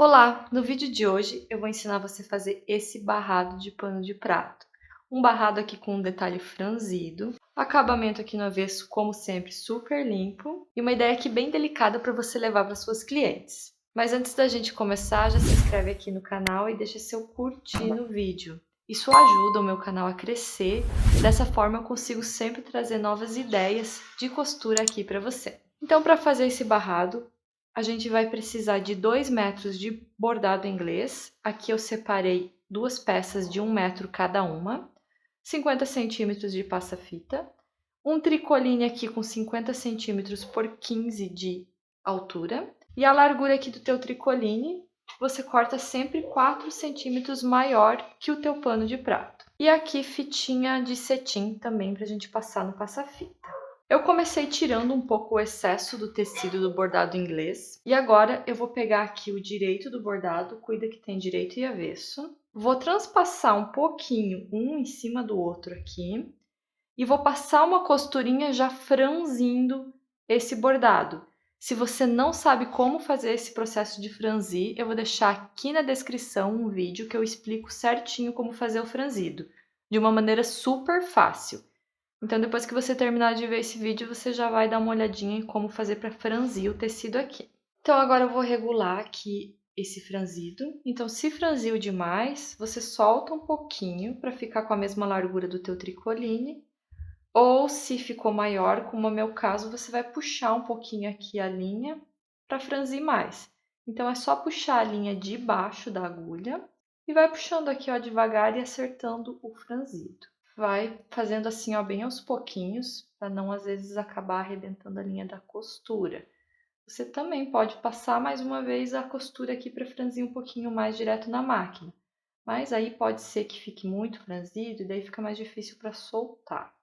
Olá! No vídeo de hoje eu vou ensinar você a fazer esse barrado de pano de prato. Um barrado aqui com um detalhe franzido, acabamento aqui no avesso, como sempre, super limpo e uma ideia aqui bem delicada para você levar para suas clientes. Mas antes da gente começar, já se inscreve aqui no canal e deixa seu curtir no vídeo. Isso ajuda o meu canal a crescer e dessa forma eu consigo sempre trazer novas ideias de costura aqui para você. Então, para fazer esse barrado, a gente vai precisar de 2 metros de bordado inglês. Aqui eu separei 2 peças de 1 metro cada uma, 50 centímetros de passa-fita, um tricoline aqui com 50 centímetros por 15 de altura, e a largura aqui do teu tricoline você corta sempre 4 centímetros maior que o teu pano de prato. E aqui fitinha de cetim também para a gente passar no passa-fita. Eu comecei tirando um pouco o excesso do tecido do bordado inglês e agora eu vou pegar aqui o direito do bordado, cuida que tem direito e avesso. Vou transpassar um pouquinho um em cima do outro aqui e vou passar uma costurinha já franzindo esse bordado. Se você não sabe como fazer esse processo de franzir, eu vou deixar aqui na descrição um vídeo que eu explico certinho como fazer o franzido, de uma maneira super fácil. Então, depois que você terminar de ver esse vídeo, você já vai dar uma olhadinha em como fazer para franzir o tecido aqui. Então, agora eu vou regular aqui esse franzido. Então, se franziu demais, você solta um pouquinho para ficar com a mesma largura do teu tricoline. Ou se ficou maior, como é o meu caso, você vai puxar um pouquinho aqui a linha para franzir mais. Então, é só puxar a linha de baixo da agulha e vai puxando aqui, ó, devagar e acertando o franzido. Vai fazendo assim, ó, bem aos pouquinhos, para não às vezes acabar arrebentando a linha da costura. Você também pode passar mais uma vez a costura aqui para franzir um pouquinho mais direto na máquina. Mas aí pode ser que fique muito franzido e daí fica mais difícil para soltar.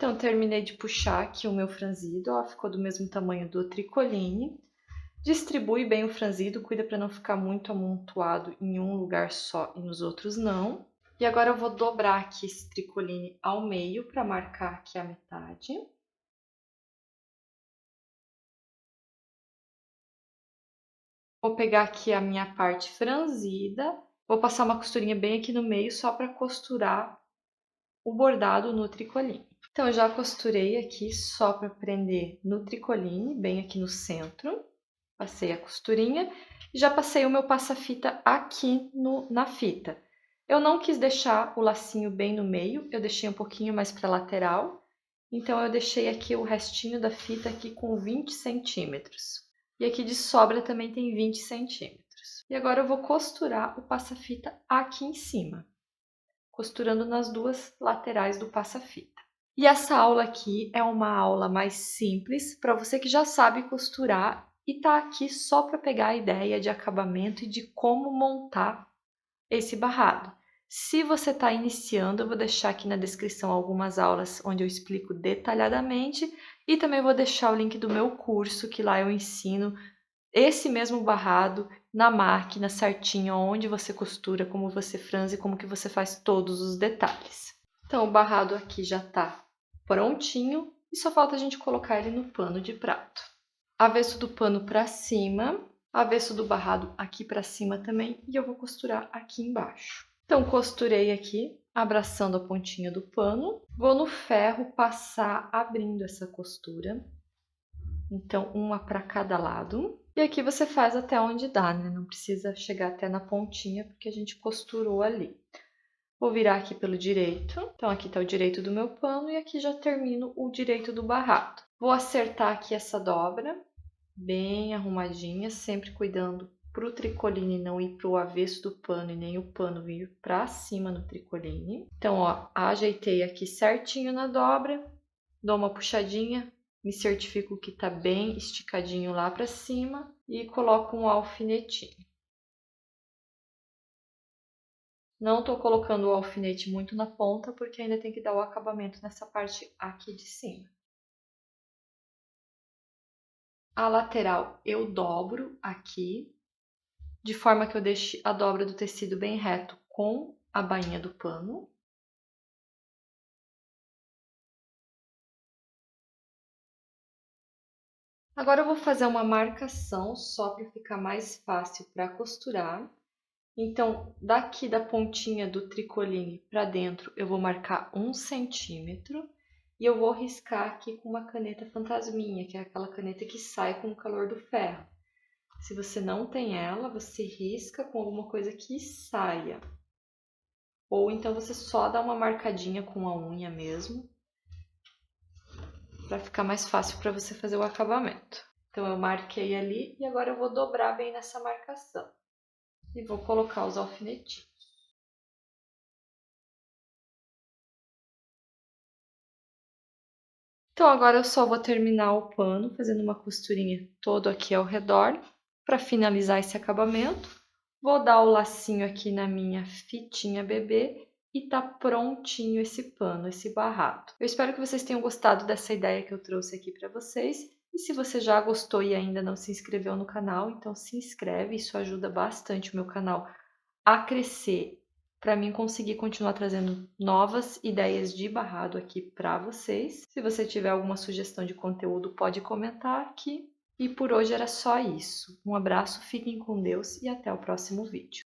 Então, terminei de puxar aqui o meu franzido, ó, ficou do mesmo tamanho do tricoline. Distribui bem o franzido, cuida para não ficar muito amontoado em um lugar só e nos outros não. E agora eu vou dobrar aqui esse tricoline ao meio para marcar aqui a metade. Vou pegar aqui a minha parte franzida, vou passar uma costurinha bem aqui no meio só para costurar o bordado no tricoline. Então, eu já costurei aqui só para prender no tricoline, bem aqui no centro. Passei a costurinha e já passei o meu passa-fita aqui na fita. Eu não quis deixar o lacinho bem no meio, eu deixei um pouquinho mais para a lateral. Então, eu deixei aqui o restinho da fita aqui com 20 centímetros. E aqui de sobra também tem 20 centímetros. E agora eu vou costurar o passa-fita aqui em cima, costurando nas duas laterais do passa-fita. E essa aula aqui é uma aula mais simples para você que já sabe costurar e tá aqui só para pegar a ideia de acabamento e de como montar esse barrado. Se você está iniciando, eu vou deixar aqui na descrição algumas aulas onde eu explico detalhadamente e também vou deixar o link do meu curso, que lá eu ensino esse mesmo barrado na máquina certinho, onde você costura, como você franze, como que você faz todos os detalhes. Então, o barrado aqui já está prontinho e só falta a gente colocar ele no pano de prato. Avesso do pano para cima, avesso do barrado aqui para cima também, e eu vou costurar aqui embaixo. Então, costurei aqui, abraçando a pontinha do pano. Vou no ferro passar abrindo essa costura. Então, uma para cada lado. E aqui você faz até onde dá, né? Não precisa chegar até na pontinha, porque a gente costurou ali. Vou virar aqui pelo direito. Então, aqui está o direito do meu pano e aqui já termino o direito do barrado. Vou acertar aqui essa dobra, bem arrumadinha, sempre cuidando para o tricoline não ir para o avesso do pano e nem o pano vir para cima no tricoline. Então, ó, ajeitei aqui certinho na dobra, dou uma puxadinha, me certifico que tá bem esticadinho lá para cima e coloco um alfinetinho. Não estou colocando o alfinete muito na ponta, porque ainda tem que dar o acabamento nessa parte aqui de cima. A lateral eu dobro aqui, de forma que eu deixe a dobra do tecido bem reto com a bainha do pano. Agora eu vou fazer uma marcação só para ficar mais fácil para costurar. Então, daqui da pontinha do tricoline para dentro, eu vou marcar 1 centímetro e eu vou riscar aqui com uma caneta fantasminha, que é aquela caneta que sai com o calor do ferro. Se você não tem ela, você risca com alguma coisa que saia. Ou então você só dá uma marcadinha com a unha mesmo, para ficar mais fácil para você fazer o acabamento. Então eu marquei ali e agora eu vou dobrar bem nessa marcação. E vou colocar os alfinetinhos. Então agora eu só vou terminar o pano fazendo uma costurinha todo aqui ao redor para finalizar esse acabamento. Vou dar o lacinho aqui na minha fitinha bebê e tá prontinho esse pano, esse barrado. Eu espero que vocês tenham gostado dessa ideia que eu trouxe aqui para vocês. E se você já gostou e ainda não se inscreveu no canal, então se inscreve, isso ajuda bastante o meu canal a crescer, para mim conseguir continuar trazendo novas ideias de barrado aqui para vocês. Se você tiver alguma sugestão de conteúdo, pode comentar aqui. E por hoje era só isso. Um abraço, fiquem com Deus e até o próximo vídeo.